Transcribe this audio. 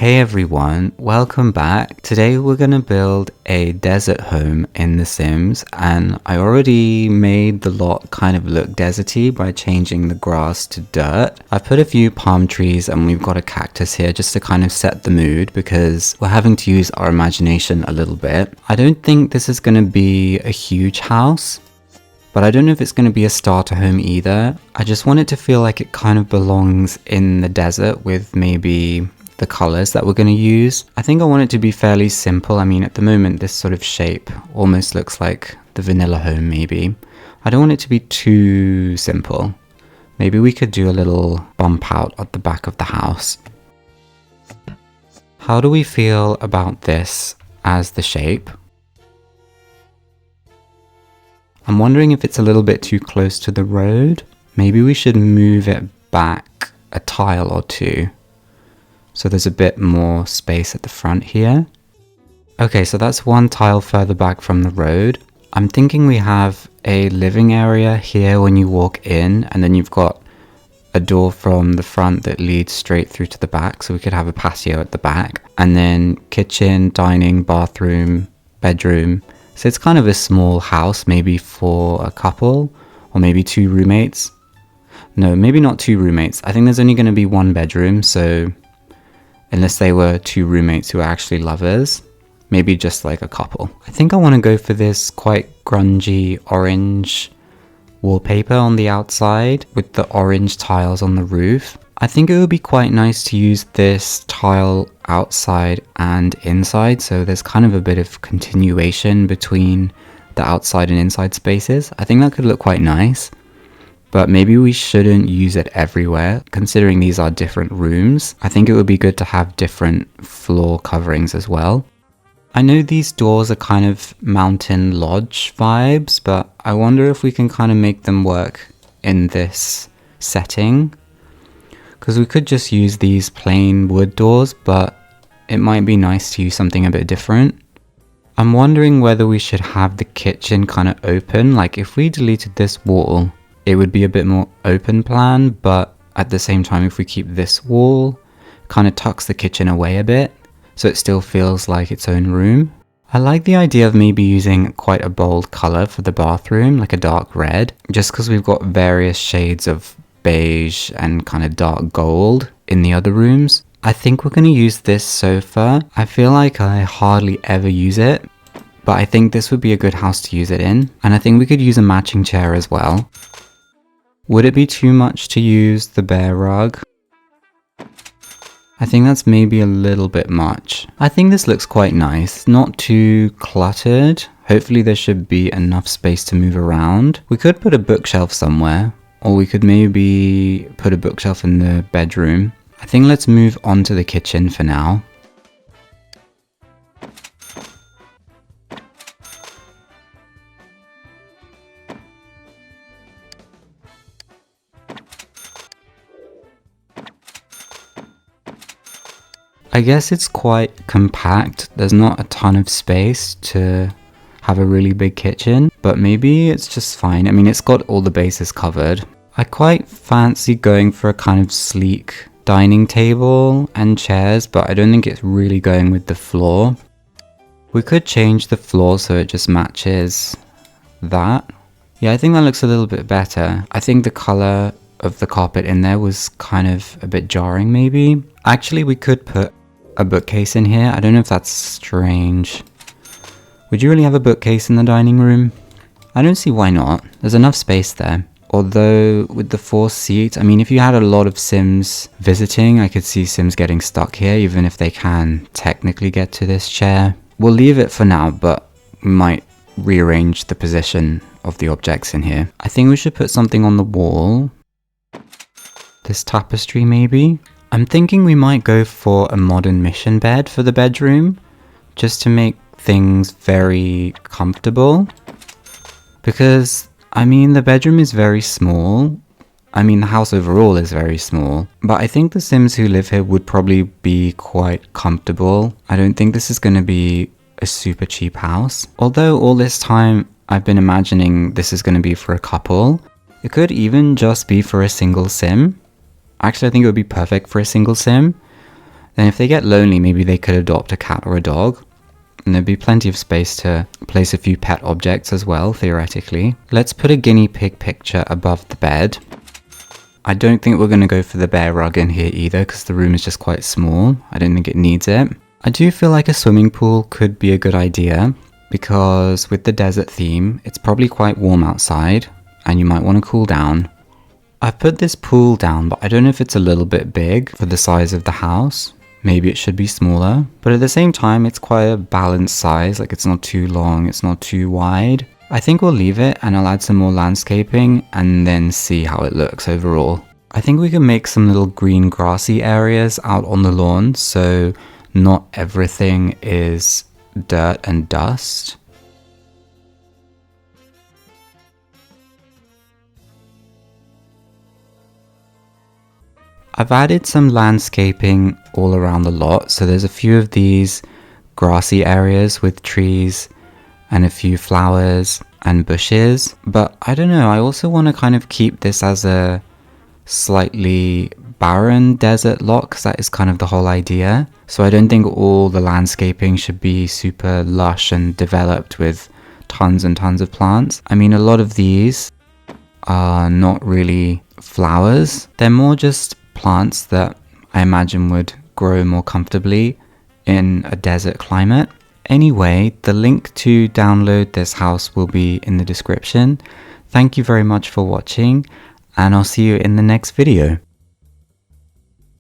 Hey everyone, welcome back. Today we're going to build a desert home in The Sims, and I already made the lot kind of look deserty by changing the grass to dirt. I've put a few palm trees and we've got a cactus here just to kind of set the mood because we're having to use our imagination a little bit. I don't think this is going to be a huge house, but I don't know if it's going to be a starter home either. I just want it to feel like it kind of belongs in the desert with maybe the colors that we're going to use. I think I want it to be fairly simple. I mean, at the moment, this sort of shape almost looks like the vanilla home maybe. I don't want it to be too simple. Maybe we could do a little bump out at the back of the house. How do we feel about this as the shape? I'm wondering if it's a little bit too close to the road. Maybe we should move it back a tile or two, so there's a bit more space at the front here. Okay, so that's one tile further back from the road. I'm thinking we have a living area here when you walk in, and then you've got a door from the front that leads straight through to the back, so we could have a patio at the back. And then kitchen, dining, bathroom, bedroom. So it's kind of a small house, maybe for a couple, or maybe two roommates. No, maybe not two roommates. I think there's only going to be one bedroom, so unless they were two roommates who are actually lovers, maybe just like a couple. I think I want to go for this quite grungy orange wallpaper on the outside with the orange tiles on the roof. I think it would be quite nice to use this tile outside and inside, so there's kind of a bit of continuation between the outside and inside spaces. I think that could look quite nice. But maybe we shouldn't use it everywhere, considering these are different rooms. I think it would be good to have different floor coverings as well. I know these doors are kind of mountain lodge vibes, but I wonder if we can kind of make them work in this setting. Because we could just use these plain wood doors, but it might be nice to use something a bit different. I'm wondering whether we should have the kitchen kind of open. Like if we deleted this wall, it would be a bit more open plan, but at the same time, if we keep this wall, kind of tucks the kitchen away a bit, so it still feels like its own room. I like the idea of maybe using quite a bold color for the bathroom, like a dark red, just because we've got various shades of beige and kind of dark gold in the other rooms. I think we're going to use this sofa. I feel like I hardly ever use it, but I think this would be a good house to use it in. And I think we could use a matching chair as well. Would it be too much to use the bear rug? I think that's maybe a little bit much. I think this looks quite nice, not too cluttered. Hopefully there should be enough space to move around. We could put a bookshelf somewhere, or we could maybe put a bookshelf in the bedroom. I think let's move on to the kitchen for now. I guess it's quite compact. There's not a ton of space to have a really big kitchen, but maybe it's just fine. I mean, it's got all the bases covered. I quite fancy going for a kind of sleek dining table and chairs, but I don't think it's really going with the floor. We could change the floor so it just matches that. Yeah, I think that looks a little bit better. I think the color of the carpet in there was kind of a bit jarring maybe. Actually, we could put a bookcase in here. I don't know if that's strange. Would you really have a bookcase in the dining room? I don't see why not. There's enough space there. Although with the 4 seats, I mean, if you had a lot of Sims visiting, I could see Sims getting stuck here, even if they can technically get to this chair. We'll leave it for now, but we might rearrange the position of the objects in here. I think we should put something on the wall. This tapestry maybe. I'm thinking we might go for a modern mission bed for the bedroom, just to make things very comfortable. Because, I mean, the bedroom is very small. I mean, the house overall is very small. But I think the Sims who live here would probably be quite comfortable. I don't think this is going to be a super cheap house. Although all this time I've been imagining this is going to be for a couple. It could even just be for a single Sim. Actually, I think it would be perfect for a single Sim. Then if they get lonely, maybe they could adopt a cat or a dog. And there'd be plenty of space to place a few pet objects as well, theoretically. Let's put a guinea pig picture above the bed. I don't think we're going to go for the bear rug in here either, because the room is just quite small. I don't think it needs it. I do feel like a swimming pool could be a good idea, because with the desert theme, it's probably quite warm outside, and you might want to cool down. I've put this pool down, but I don't know if it's a little bit big for the size of the house. Maybe it should be smaller, but at the same time, it's quite a balanced size. Like, it's not too long, it's not too wide. I think we'll leave it and I'll add some more landscaping and then see how it looks overall. I think we can make some little green grassy areas out on the lawn, so not everything is dirt and dust. I've added some landscaping all around the lot, so there's a few of these grassy areas with trees and a few flowers and bushes, but I don't know, I also want to kind of keep this as a slightly barren desert lot, because that is kind of the whole idea. So I don't think all the landscaping should be super lush and developed with tons and tons of plants. I mean, a lot of these are not really flowers, they're more just plants that I imagine would grow more comfortably in a desert climate. Anyway, the link to download this house will be in the description. Thank you very much for watching, and I'll see you in the next video.